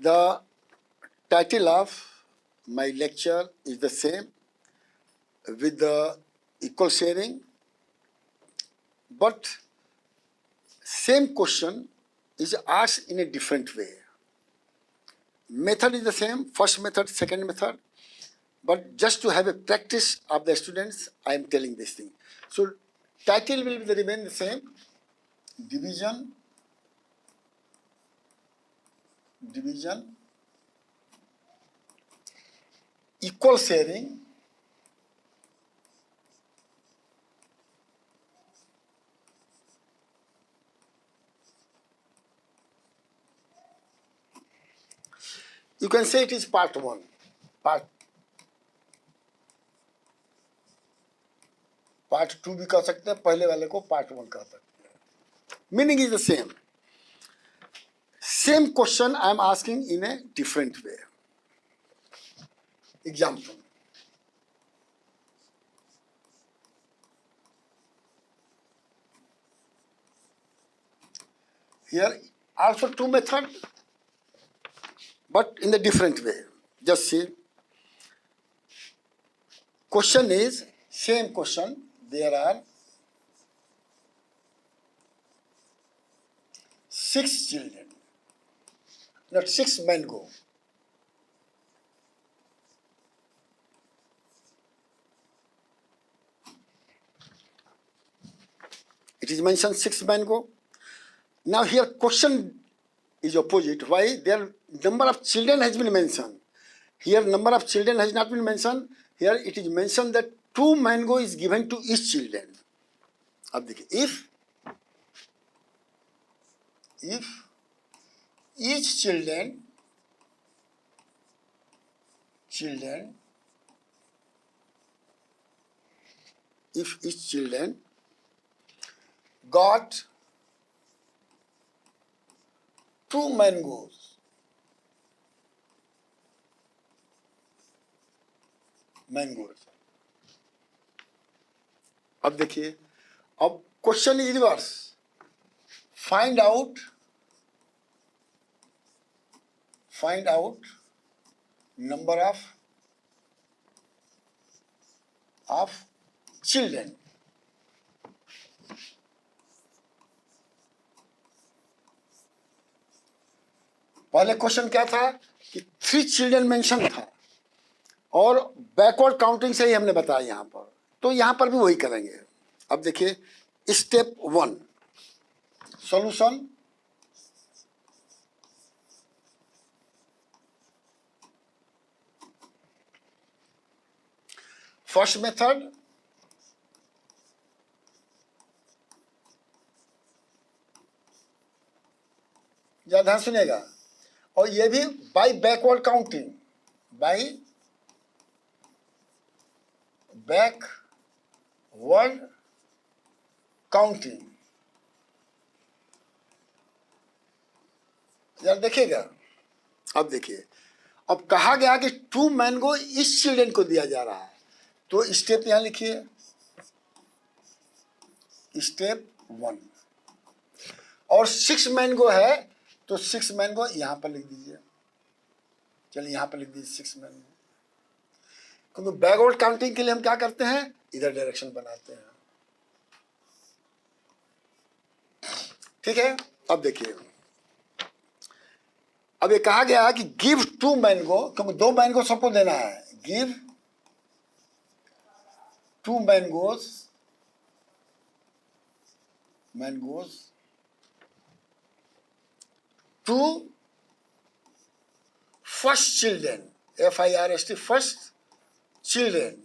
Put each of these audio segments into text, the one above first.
The title of my lecture is the same with the equal sharing, but same question is asked in a different way. Method is the same, first method, second method, but just to have a practice of the students, I am telling this thing. So title will remain the same, division, equal sharing, you can say it is part 1, part 2 भी कह सकते हैं, पहले वाले को part 1 कह सकते हैं. Meaning is the same. Same question I am asking in a different way. Example. Here also 2 method, but in a different way. Just see. Question is same question. There are 6 children, not 6 mango. It is mentioned 6 mango. Now here question is opposite. Why? Their number of children has been mentioned. Here number of children has not been mentioned. Here it is mentioned that 2 mango is given to each children. अब देखिए, if each children got 2 mangoes, अब देखिए, अब question is reverse. Find out number of children. पहले question क्या था कि 3 children mention था और बैकवर्ड काउंटिंग से ही हमने बताया यहां पर, तो यहां पर भी वही करेंगे. अब देखिए स्टेप 1 सॉल्यूशन. फर्स्ट मेथड, ध्यान सुनेगा, और ये भी बाय बैकवर्ड काउंटिंग, यार देखिएगा. अब देखिए, अब कहा गया कि 2 मैंगो इस चिल्ड्रन को दिया जा रहा है, तो स्टेप यहां लिखिए, स्टेप 1. और 6 मैंगो है तो 6 मैंगो यहां पर लिख दीजिए. चलिए यहां पर लिख दीजिए 6 मैंगो, क्योंकि बैकवर्ड काउंटिंग के लिए हम क्या करते हैं, इधर डायरेक्शन बनाते हैं. ठीक है. अब देखिए, अब ये कहा गया है कि गिव 2 मैंगो, क्योंकि 2 मैंगो सबको देना है. Give 2 mangoes to first children, FIRST, first children.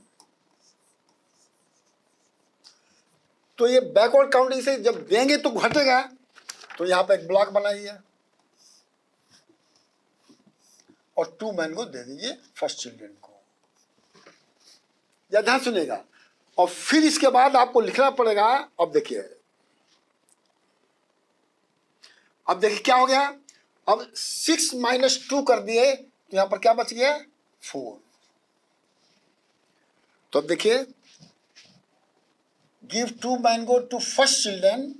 तो ये बैकवर्ड काउंटिंग से जब देंगे तो घटेगा, तो यहां पर एक ब्लॉक बनाइए और 2 मैंगो दे दीजिए फर्स्ट चिल्ड्रन को. या ध्यान सुनेगा, और फिर इसके बाद आपको लिखना पड़ेगा. अब देखिए क्या हो गया. अब 6 माइनस 2 कर दिए तो यहां पर क्या बच गया, 4. तो अब देखिए, give 2 mango to first children,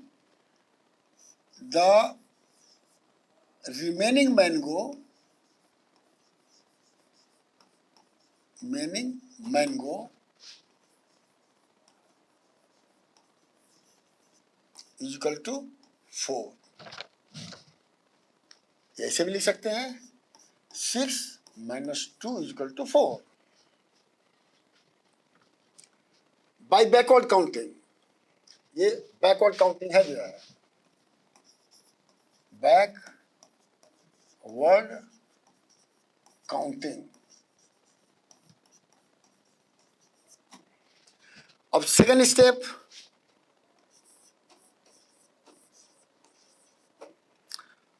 the remaining mango meaning mango is equal to 4। ऐसे भी लिख सकते हैं 6 minus 2 is equal to 4 by backward counting. ये बैकवर्ड काउंटिंग है जो है, बैकवर्ड काउंटिंग। अब second step,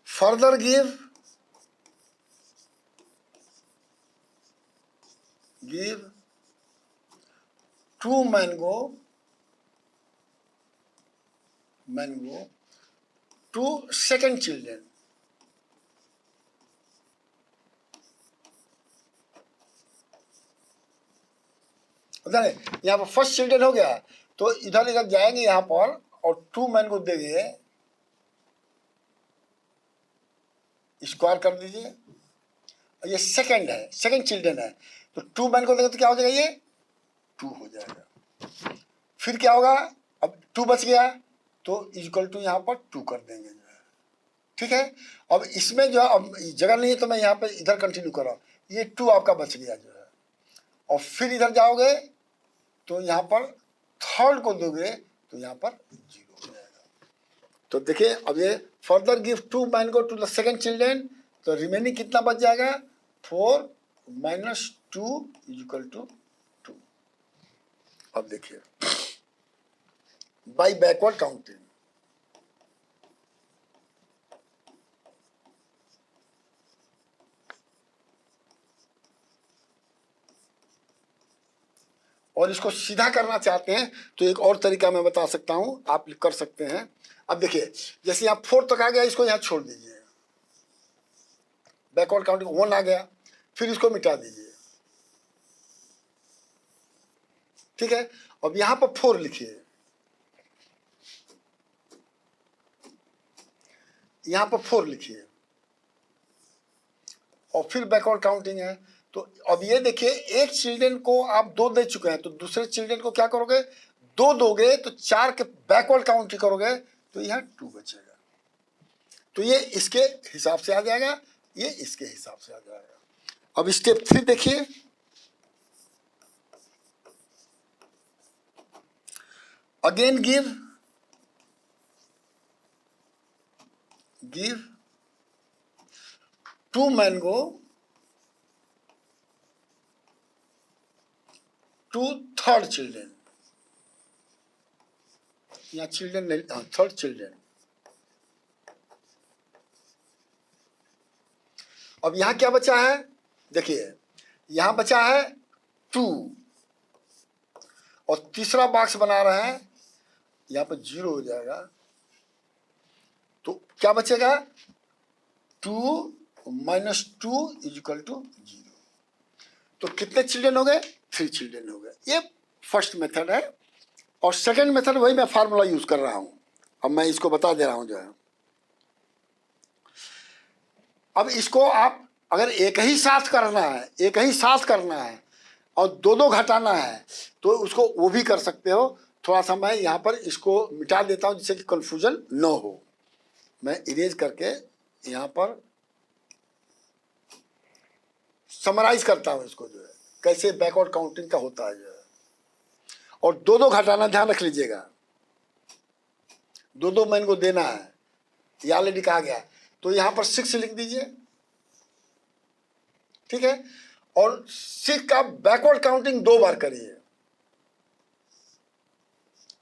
further give 2 mango to second children। यहाँ पर फर्स्ट चिल्ड्रन हो गया, तो इधर इधर जाएंगे यहाँ पर और 2 मैंगो देंगे, स्क्वायर कर दीजिए। ये सेकंड है, सेकंड चिल्ड्रन है, तो 2 मैंगो देंगे तो क्या हो जाएगा, ये 2 हो जाएगा। फिर क्या होगा, अब 2 बच गया तो इक्वल टू यहाँ पर 2 कर देंगे जो है, ठीक है। अब इसमें जो है अब जगह नहीं है तो मैं यहाँ पर इधर कंटिन्यू कर रहा हूँ, ये 2 आपका बच गया जो है। और फिर इधर जाओगे तो यहाँ पर थर्ड को दोगे तो यहाँ पर 0 हो जाएगा। तो देखिए अब ये further give 2 mango to the second children, तो रिमेनिंग कितना बच जाएगा, 4 माइनस 2 इज इक्वल टू 2। अब देखिए बाई बैकवर्ड काउंटिंग, और इसको सीधा करना चाहते हैं तो एक और तरीका मैं बता सकता हूं, आप कर सकते हैं। अब देखिए जैसे यहाँ 4 तक आ गया, इसको यहाँ छोड़ दीजिए, बैकवर्ड काउंटिंग 1 आ गया, फिर इसको मिटा दीजिए, ठीक है। अब यहाँ पर 4 लिखिए, यहाँ पर 4 लिखिए, और फिर बैकवर्ड काउंटिंग है। तो अब ये देखिए एक चिल्ड्रन को आप 2 दे चुके हैं, तो दूसरे चिल्ड्रन को क्या करोगे, 2 दोगे तो 4 के बैकवर्ड काउंटिंग करोगे तो यहाँ 2 बचेगा। तो ये इसके हिसाब से आ जाएगा, ये इसके हिसाब से आ जाएगा। अब स्टेप 3 देखिए, again give 2 mango to third children, या चिल्ड्रन नहीं, थर्ड चिल्ड्रन। अब यहां क्या बचा है, देखिए यहां बचा है 2, और तीसरा बॉक्स बना रहे हैं, यहां पर 0 हो जाएगा, तो क्या बचेगा, 2 माइनस 2 इज इक्वल टू 0। तो कितने चिल्ड्रन हो गए, 3 चिल्ड्रन हो गए। ये फर्स्ट मेथड है, और सेकंड मेथड वही मैं फार्मूला यूज कर रहा हूं, अब मैं इसको बता दे रहा हूं जो है। अब इसको आप अगर एक ही साथ करना है, एक ही साथ करना है और 2-2 घटाना है तो उसको वो भी कर सकते हो। थोड़ा सा मैं यहाँ पर इसको मिटा देता हूं जिससे कि कंफ्यूजन न हो। मैं इरेज करके यहाँ पर समराइज करता हूं इसको जो है, कैसे बैकवर्ड काउंटिंग का होता है जो है। और 2-2 घटाना ध्यान रख लीजिएगा, 2-2 मैंगो देना है, ये ऑलरेडी कहा गया, तो यहां पर 6 लिख दीजिए, ठीक है। और 6 का बैकवर्ड काउंटिंग 2 बार करिए,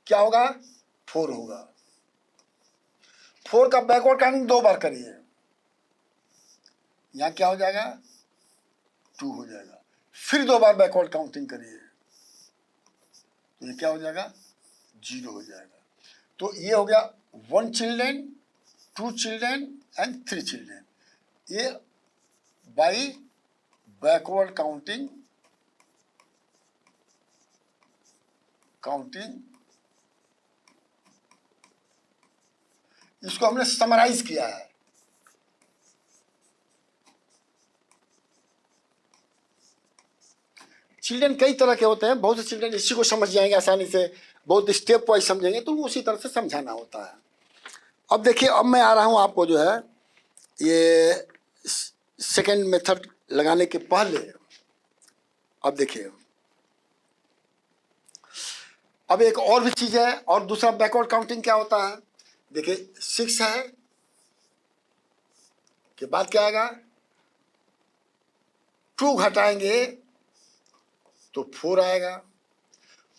क्या होगा, 4 होगा। 4 का बैकवर्ड काउंटिंग 2 बार करिए, यहां क्या हो जाएगा, 2 हो जाएगा। फिर 2 बार बैकवर्ड काउंटिंग करिए, तो ये क्या हो जाएगा, 0 हो जाएगा। तो ये हो गया 1 चिल्ड्रन, 2 चिल्ड्रन एंड 3 चिल्ड्रन, ये बाई बैकवर्ड काउंटिंग इसको हमने समराइज किया है। चिल्ड्रन कई तरह के होते हैं, बहुत से चिल्ड्रन इसी को समझ जाएंगे आसानी से, बहुत स्टेप वाइज समझेंगे, तो उसी तरह से समझाना होता है। अब देखिए, अब मैं आ रहा हूँ आपको जो है ये सेकेंड मेथड लगाने के पहले, अब देखिए, अब एक और भी चीज है, और दूसरा बैकवर्ड काउंटिंग क्या होता है। देखिए 6 है के बाद क्या आएगा, 2 घटाएंगे तो 4 आएगा,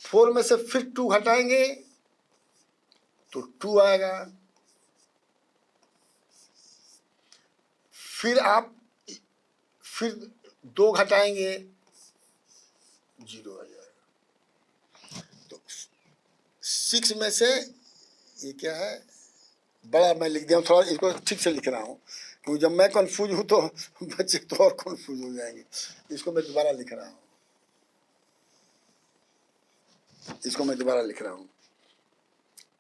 4 में से फिर 2 घटाएंगे तो 2 आएगा, फिर आप फिर 2 घटाएंगे 0 आ जाएगा। तो 6 में से ये क्या है, बड़ा मैं लिख दिया हूँ, थोड़ा इसको ठीक से लिख रहा हूँ, क्योंकि जब मैं कंफ्यूज हूँ तो बच्चे तो और कंफ्यूज हो जाएंगे। इसको मैं दोबारा लिख रहा हूँ, इसको मैं दोबारा लिख रहा हूँ।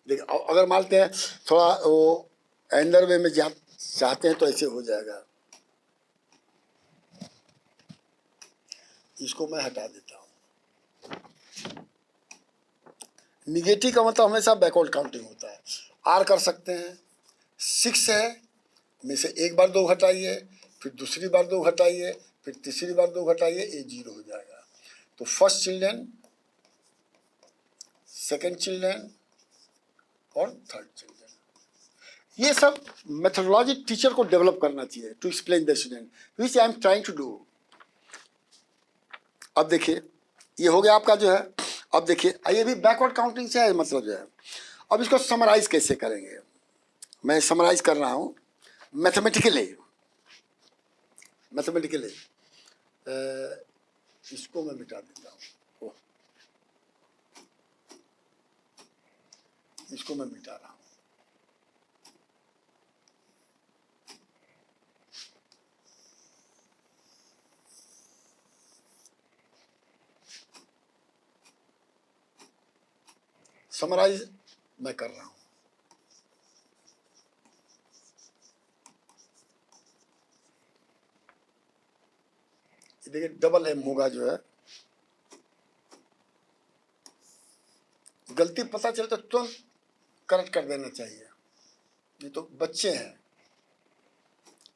देखिए, अगर मानते हैं थोड़ा वो अंदर वे में चाहते हैं तो ऐसे हो जाएगा। इसको मैं हटा देता हूँ। निगेटिव का मतलब हमेशा बैकवर्ड काउंटिंग होता है। आर कर सकते हैं, 6 है में से एक बार 2 घटाइए, फिर दूसरी बार 2 घटाइए, फिर तीसरी बार 2 घटाइए, ये 0 हो जाएगा। तो फर्स्ट चिल्ड्रन, सेकेंड चिल्ड्रन और थर्ड चिल्ड्रन। ये सब मेथोडोलॉजी टीचर को डेवलप करना चाहिए to explain the student, which I am trying to do. अब देखिए, ये हो गया आपका जो है। अब देखिए, ये भी बैकवर्ड काउंटिंग से है, मतलब जो है। अब इसको समराइज कैसे करेंगे, मैं समराइज कर रहा हूँ मैथमेटिकली। इसको मैं मिटा देता हूँ, इसको मैं मिटा रहा हूँ। समराइज मैं कर रहा हूँ। देखिए डबल एम होगा जो है, गलती पता चले तो तुरंत करेक्ट कर देना चाहिए, नहीं तो बच्चे हैं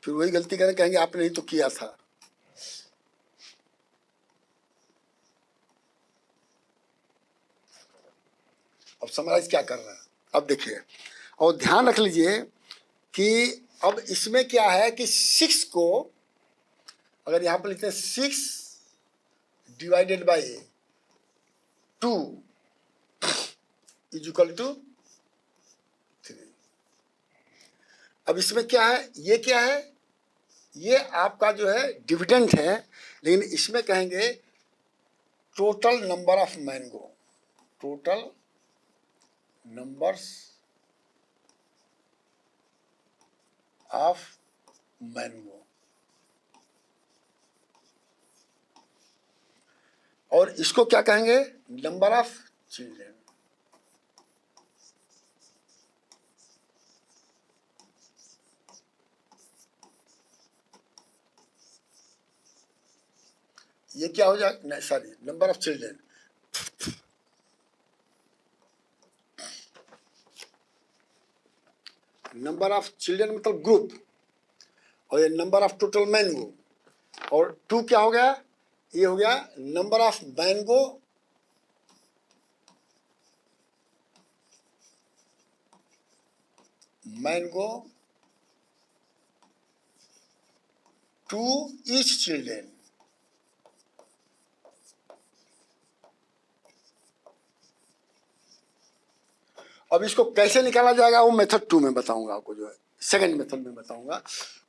फिर वही गलती करें, कहेंगे आपने ही तो किया था। अब समराइज क्या कर रहा है, अब देखिए, और ध्यान रख लीजिए कि अब इसमें क्या है कि 6 को अगर यहां पर लिखते हैं 6 divided by 2 is equal to 3। अब इसमें क्या है, ये क्या है, ये आपका जो है डिविडेंड है, लेकिन इसमें कहेंगे total number of mango, total numbers of mango, और इसको क्या कहेंगे, नंबर ऑफ चिल्ड्रन। ये क्या हो जाए, sorry, number of children. Number of children मतलब ग्रुप, और ये नंबर ऑफ टोटल मैंगो, और 2 क्या हो गया, ये हो गया number of mango to each children. अब इसको कैसे निकाला जाएगा वो मेथड 2 में बताऊंगा आपको, जो है सेकंड मेथड में बताऊंगा।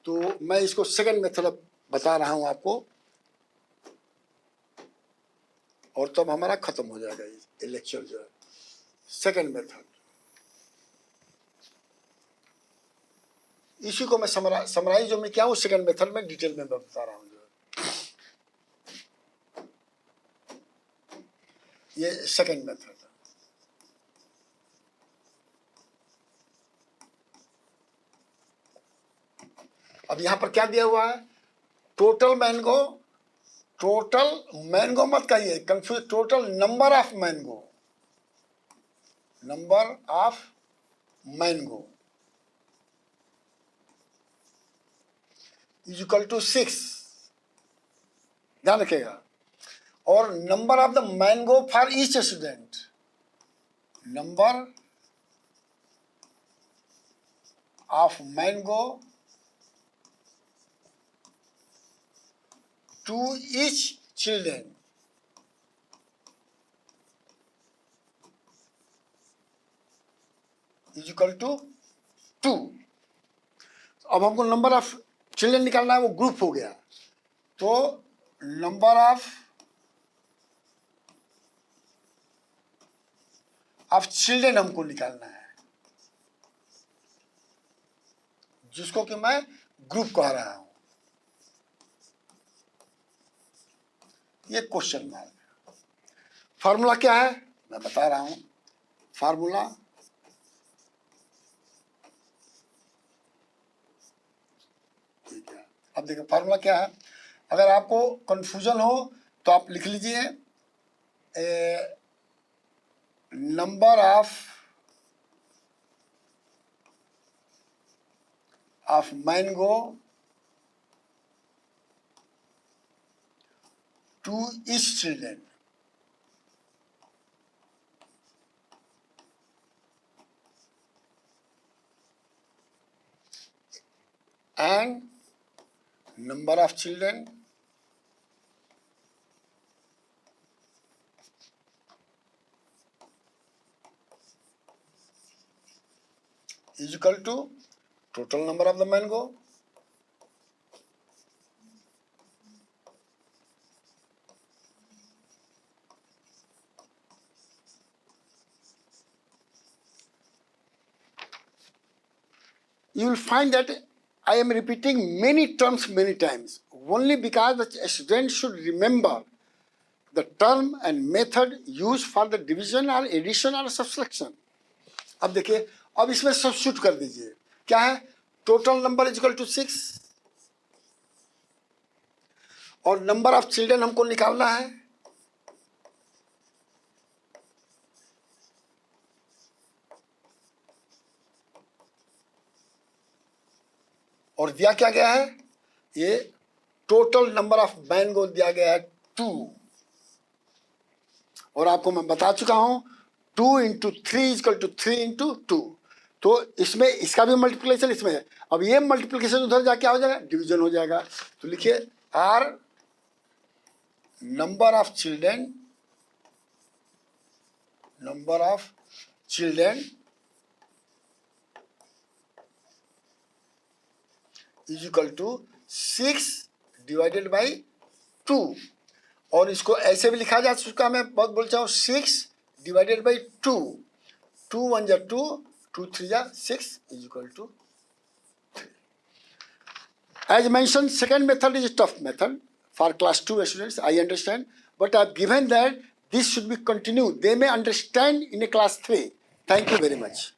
तो मैं इसको सेकंड मेथड बता रहा हूं आपको, और तब हमारा खत्म हो जाएगा ये लेक्चर जो है। सेकंड मेथड, इसी को मैं समराइज जो मैं क्या हूँ सेकंड मेथड में डिटेल में बता रहा हूँ जो है। ये सेकंड मेथड, अब यहां पर क्या दिया हुआ है, टोटल मैंगो टोटल मैंगो मत कहिए, confuse, total number of mango, number of mango is equal to 6, ध्यान रखिएगा। और number of the mango for each student, number of mango to each children is equal to 2। अब हमको number of children निकालना है, वो ग्रुप हो गया, तो नंबर ऑफ चिल्ड्रेन हमको निकालना है, जिसको कि मैं ग्रुप कह रहा हूं। ये क्वेश्चन मार्क। फार्मूला क्या है मैं बता रहा हूं। फार्मूला ठीक है, अब देखिए फार्मूला क्या है। अगर आपको कंफ्यूजन हो तो आप लिख लीजिए, number of mango to each children and number of children is equal to total number of the mango you will find that I am repeating many terms many times only because the student should remember the term and method used for the division or addition or subtraction। अब देखिए, अब इसमें substitute कर दीजिए, क्या है, total number is equal to 6 और number of children हमको निकालना है, और दिया क्या गया है, ये टोटल नंबर ऑफ मैंगो दिया गया है 2, और आपको मैं बता चुका हूं 2 इंटू 3 इक्वल टू 3 इंटू 2, तो इसमें इसका भी मल्टीप्लिकेशन इसमें है। अब ये मल्टीप्लिकेशन उधर जाके क्या हो जाएगा, डिवीजन हो जाएगा। तो लिखिए are number of children is equal to 6 divided by 2, और इसको ऐसे भी लिखा जा चुका है, मैं बहुत बोलता हूँ 6 डिवाइडेड बाई 2, 2 1 जा 2, 2 3 जा 6 is equal to 3। As mentioned, second method is a tough method for class 2 students, I understand, but I have given that this should be continued. They may understand in a class 3. Thank you very much.